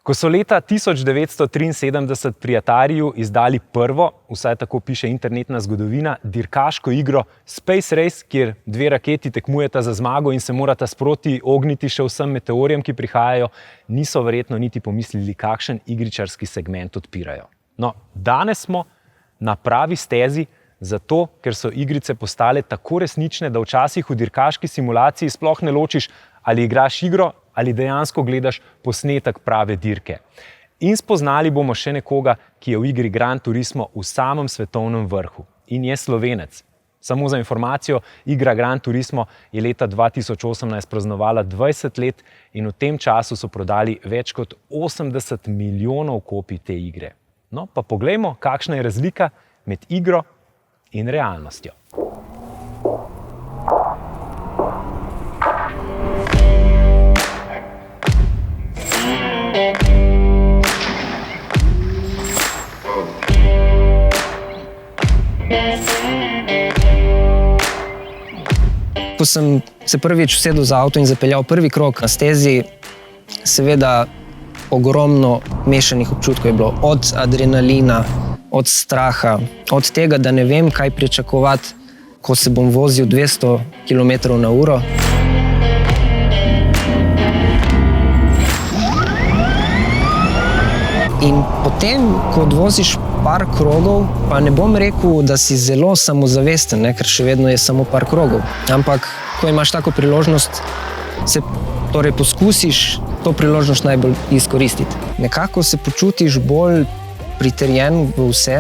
Ko so leta 1973 pri Atariju izdali prvo, vsaj tako piše internetna zgodovina, dirkaško igro Space Race, kjer dve raketi tekmujeta za zmago in se morata sproti ogniti še vsem meteorjem, ki prihajajo, niso verjetno niti pomislili, kakšen igričarski segment odpirajo. No, danes smo na pravi stezi, zato ker so igrice postale tako resnične, da včasih v dirkaški simulaciji sploh ne ločiš, ali igraš igro, ali dejansko gledaš posnetek prave dirke. In spoznali bomo še nekoga, ki je v igri Gran Turismo v samem svetovnem vrhu. In je Slovenec. Samo za informacijo, igra Gran Turismo je leta 2018 praznovala 20 let in v tem času so prodali več kot 80 milijonov kopij te igre. No, pa poglejmo, kakšna je razlika med igro in realnostjo. Ko sem se prvič usedel za avto in zapeljal prvi krog na stezi, seveda ogromno mešanih občutkov je bilo. Od adrenalina, od straha, od tega, da ne vem, kaj pričakovati, ko se bom vozil 200 km/h. In potem, ko odvoziš par krogov, pa ne bom rekel, da si zelo samozavesten, ker še vedno je samo par krogov. Ampak, ko imaš tako priložnost, torej poskusiš to priložnost najbolj izkoristiti. Nekako se počutiš bolj pritrjen v vse.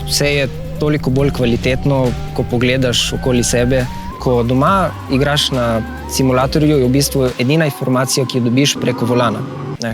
Vse je toliko bolj kvalitetno, ko pogledaš okoli sebe. Ko doma igraš na simulatorju, je v bistvu edina informacija, ki jo dobiš preko volana.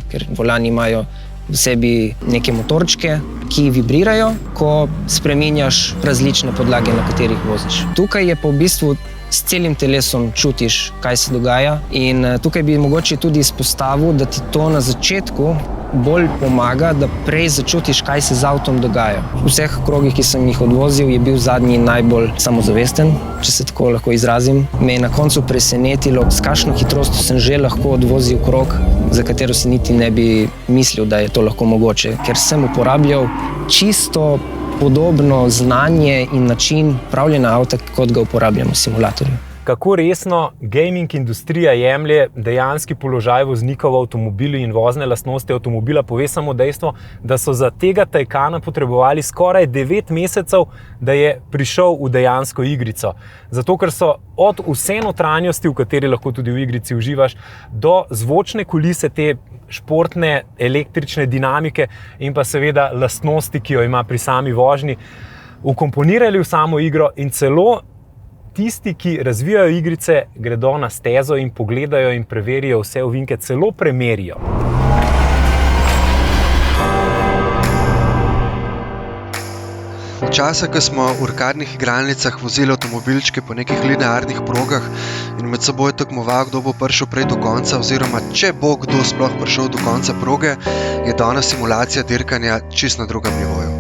Ker volani imajo v sebi neke motorčke, ki vibrirajo, ko spreminjaš različne podlage, na katerih voziš. Tukaj je pa v bistvu s celim telesom čutiš, kaj se dogaja, in tukaj bi mogoče tudi izpostavil, da ti to na začetku bolj pomaga, da prej začutiš, kaj se z avtom dogaja. V vseh krogih, ki sem jih odvozil, je bil zadnji najbolj samozavesten, če se tako lahko izrazim. Me je na koncu presenetilo, s kakšno hitrostjo sem že lahko odvozil krog, za katero si niti ne bi mislil, da je to lahko mogoče, ker sem uporabljal čisto podobno znanje in način upravljanja avta, kot ga uporabljam v simulatorju. Kako resno gaming industrija jemlje dejanski položaj voznikov v avtomobilu in vozne lastnosti avtomobila, pove samo dejstvo, da so za tega Taycana potrebovali skoraj 9 mesecev, da je prišel v dejansko igrico. Zato, ker so od vse notranjosti, v kateri lahko tudi v igrici uživaš, do zvočne kulise, te športne, električne dinamike in pa seveda lastnosti, ki jo ima pri sami vožnji, vkomponirali v samo igro in celo tisti, ki razvijajo igrice, gredo na stezo in pogledajo in preverijo vse ovinke, celo premerijo. Včasih, ko smo v arkadnih igralnicah vozili avtomobilčke po nekih linearnih progah in med seboj tekmovali, kdo bo prišel prej do konca, oziroma če bo kdo sploh prišel do konca proge, je danes simulacija dirkanja čisto na drugem nivoju.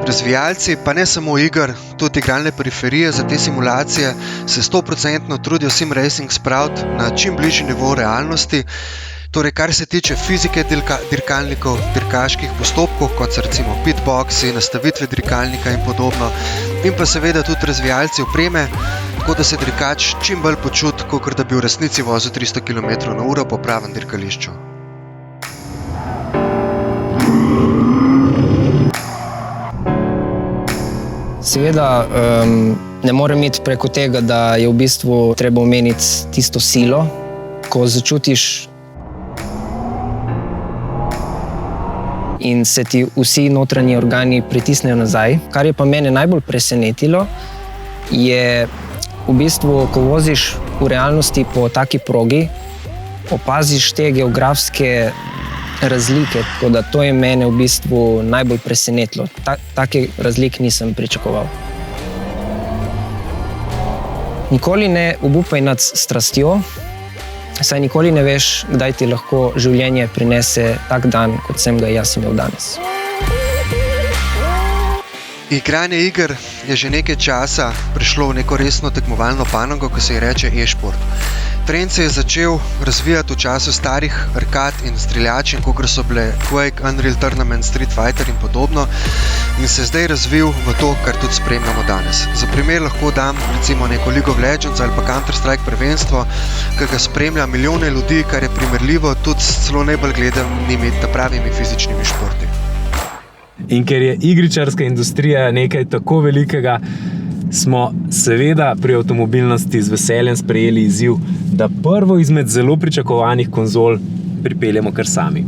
Razvijalci, pa ne samo iger, tudi igralne periferije za te simulacije se 100% trudijo sim racing spraviti na čim bližji nivo realnosti. Torej, kar se tiče fizike dirkalnikov, dirkaških postopkov, kot so recimo pitboxi, nastavitve dirkalnika in podobno, in pa seveda tudi razvijalci opreme, tako da se dirkač čim bolj počuti, kakor da bi v resnici vozil 300 km/h po pravem dirkališču. Seveda ne morem iti preko tega, da je v bistvu treba omeniti tisto silo, ko začutiš in se ti vsi notranji organi pritisnejo nazaj. Kar je pa mene najbolj presenetilo, je v bistvu, ko voziš v realnosti po taki progi, opaziš te geografske razlike, tako da to je mene v bistvu najbolj presenetilo. Take razlike nisem pričakoval. Nikoli ne obupaj nad strastjo, saj nikoli ne veš, kdaj ti lahko življenje prinese tak dan, kot sem ga jaz imel danes. Igranje iger je že nekaj časa prišlo v neko resno tekmovalno panogo, ko se ji reče e-šport. Trend se je začel razvijati v času starih arkad in streljačin, kot so bile Quake, Unreal Tournament, Street Fighter in podobno, in se je zdaj razvil v to, kar tudi spremljamo danes. Za primer lahko dam recimo neko League of Legends ali pa Counter-Strike prvenstvo, ki ga spremlja milijone ljudi, kar je primerljivo tudi s celo najbolj gledanimi pravimi fizičnimi športi. In ker je igričarska industrija nekaj tako velikega, smo seveda pri avtomobilnosti z veseljem sprejeli izziv, da prvo izmed zelo pričakovanih konzol pripeljemo kar sami.